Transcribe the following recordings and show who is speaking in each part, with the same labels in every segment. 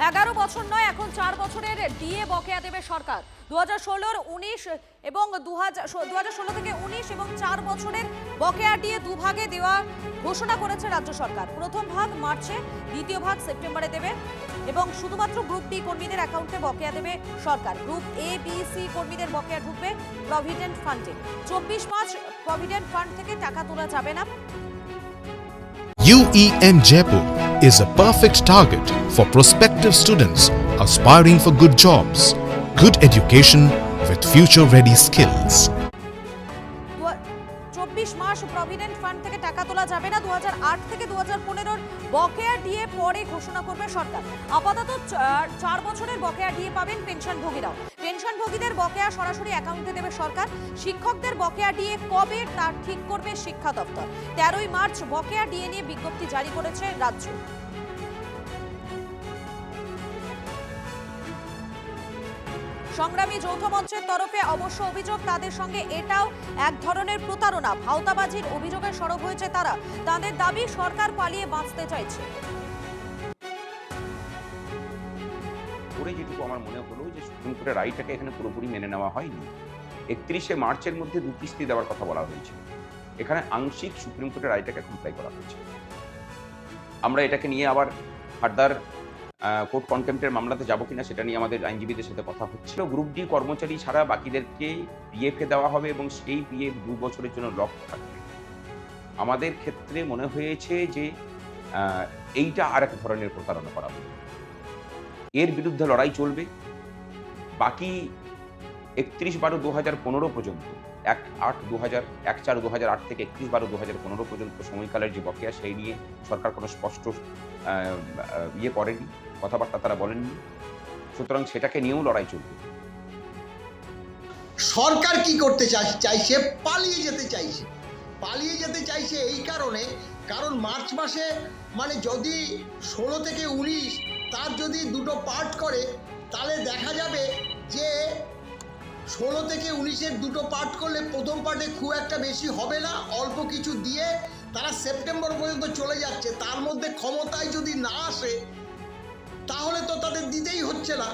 Speaker 1: 11 বছর নয়, এখন 4 বছরের ডিএ বকেয়া দেবে সরকার। 2016 19 এবং 2016 থেকে 19 এবং 4 বছরের বকেয়া ডিএ দুভাগে দেওয়া ঘোষণা করেছে রাজ্য সরকার। প্রথম ভাগ মার্চে, দ্বিতীয় ভাগ সেপ্টেম্বরে দেবে এবং শুধুমাত্র গ্রুপ ডি কর্মীদের অ্যাকাউন্টে বকেয়া দেবে সরকার। গ্রুপ এ বি সি কর্মীদের বকেয়া ঢুকবে প্রভিডেন্ট ফান্ডে। 24 মাস প্রভিডেন্ট ফান্ড থেকে টাকা তোলা যাবে না।
Speaker 2: UEM Jaipur is a perfect target for prospective students aspiring for good jobs, good education with future-ready skills.
Speaker 1: 24 মাস প্রভিডেন্ট ফান্ড থেকে টাকা তোলা যাবে না। 2008 থেকে 2015 বকেয়া ডিএ পরে ঘোষণা করবে সরকার। আপাতত 4 বছরের বকেয়া ডিএ পাবেন পেনশনভোগীরাও। পেনশনভোগীদের বকেয়া সরাসরি অ্যাকাউন্টে দেবে সরকার। শিক্ষকদের বকেয়া ডিএ কবে তা ঠিক করবে শিক্ষা দপ্তর। 13ই মার্চ বকেয়া ডিএ নিয়ে বিজ্ঞপ্তি জারি করেছে রাজ্য। সংগ্রামী যৌথ মঞ্চের তরফে অবশ্য অভিযোগ, তাদের সঙ্গে এটাও এক ধরনের প্রতারণা। ভাওতাবাজির অভিযোগে সরব হয়েছে তারা। তাদের দাবি সরকার পালিয়ে বাঁচতে চাইছে।
Speaker 3: যেটুকু আমার মনে হলো যে সুপ্রিম কোর্টের রায়টাকে এখানে পুরোপুরি মেনে নেওয়া হয়নি। 31শে মার্চের মধ্যে 2 কিস্তি দেওয়ার কথা বলা হয়েছিল, এখানে আংশিক সুপ্রিম কোর্টের রায়টাকে কমপ্লাই করা হয়েছে। আমরা এটাকে নিয়ে আবার ফার্দার কোর্ট কন্টেম্পটের মামলাতে যাবো কিনা সেটা নিয়ে আমাদের আইনজীবীদের সাথে কথা হচ্ছিল। গ্রুপ ডি কর্মচারী ছাড়া বাকিদেরকে পিএফে দেওয়া হবে এবং সেই পিএফ 2 বছরের জন্য লক থাকবে। আমাদের ক্ষেত্রে মনে হয়েছে যে এইটা আর এক ধরনের প্রতারণা করা হবে, এর বিরুদ্ধে লড়াই চলবে। বাকি 31/12/2015 পর্যন্ত 1/4/2008 থেকে 31/12/2015 পর্যন্ত সময়কালের যে বকেয়া, সেই নিয়ে সরকার কোনো স্পষ্ট করেনি, কথাবার্তা তারা বলেননি। সুতরাং সেটাকে নিয়েও লড়াই চলবে।
Speaker 4: সরকার কি করতে চাইছে? পালিয়ে যেতে চাইছে। পালিয়ে যেতে চাইছে এই কারণ মার্চ মাসে মানে যদি 16 থেকে 19 তার যদি দুটো পার্ট করে, তাহলে দেখা যাবে যে 16 থেকে 19-এর দুটো পার্ট করলে প্রথম পার্টে খুব একটা বেশি হবে না, অল্প কিছু দিয়ে তারা সেপ্টেম্বর পর্যন্ত চলে যাচ্ছে। তার মধ্যে ক্ষমতায় যদি না আসে তাহলে তো তাদের দিতেই হচ্ছে না,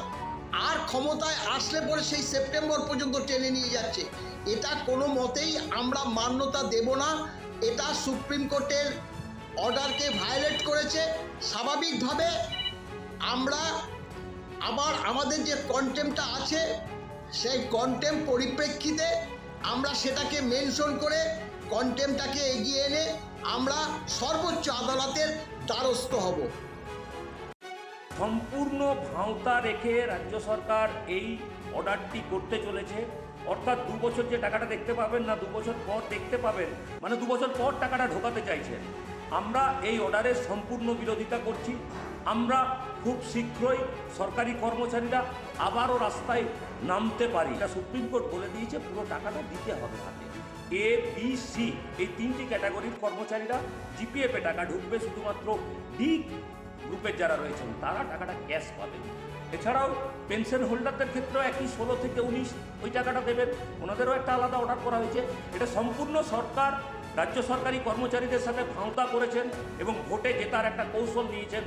Speaker 4: আর ক্ষমতায় আসলে পরে সেই সেপ্টেম্বর পর্যন্ত টেনে নিয়ে যাচ্ছে। এটা কোনো মতেই আমরা মান্যতা দেব না। এটা সুপ্রিম কোর্টের অর্ডারকে ভায়োলেট করেছে। স্বাভাবিকভাবে আমরা আবার আমাদের যে কন্টেম্পটা আছে, সেই কন্টেম্প পরিপ্রেক্ষিতে আমরা সেটাকে মেনশন করে কন্টেম্পটাকে এগিয়ে এনে আমরা সর্বোচ্চ আদালতের দ্বারস্থ হব।
Speaker 5: সম্পূর্ণ ভাঁওতা রেখে রাজ্য সরকার এই অর্ডারটি করতে চলেছে। অর্থাৎ 2 বছর যে টাকাটা দেখতে পাবেন না, 2 বছর পর দেখতে পাবেন, মানে 2 বছর পর টাকাটা ঢোকাতে চাইছেন। আমরা এই অর্ডারের সম্পূর্ণ বিরোধিতা করছি। আমরা খুব শীঘ্রই সরকারি কর্মচারীরা আবারও রাস্তায় নামতে পারি। এটা সুপ্রিম কোর্ট বলে দিয়েছে, পুরো টাকাটা দিতে হবে হাতে। এ বি সি এই 3টি ক্যাটাগরির কর্মচারীরা জিপিএফে টাকা ঢুকবে, শুধুমাত্র ডি গ্রুপের যারা রয়েছেন তারা টাকাটা ক্যাশ পাবেন। এছাড়াও পেনশন হোল্ডারদের ক্ষেত্রেও একই 16 থেকে 19 ওই টাকাটা দেবেন, ওনাদেরও একটা আলাদা অর্ডার করা হয়েছে। এটা সম্পূর্ণ সরকার রাজ্য সরকারি কর্মচারীদের সাথে ভাঁওতা করেছেন এবং ভোটে জেতার একটা কৌশল নিয়েছেন।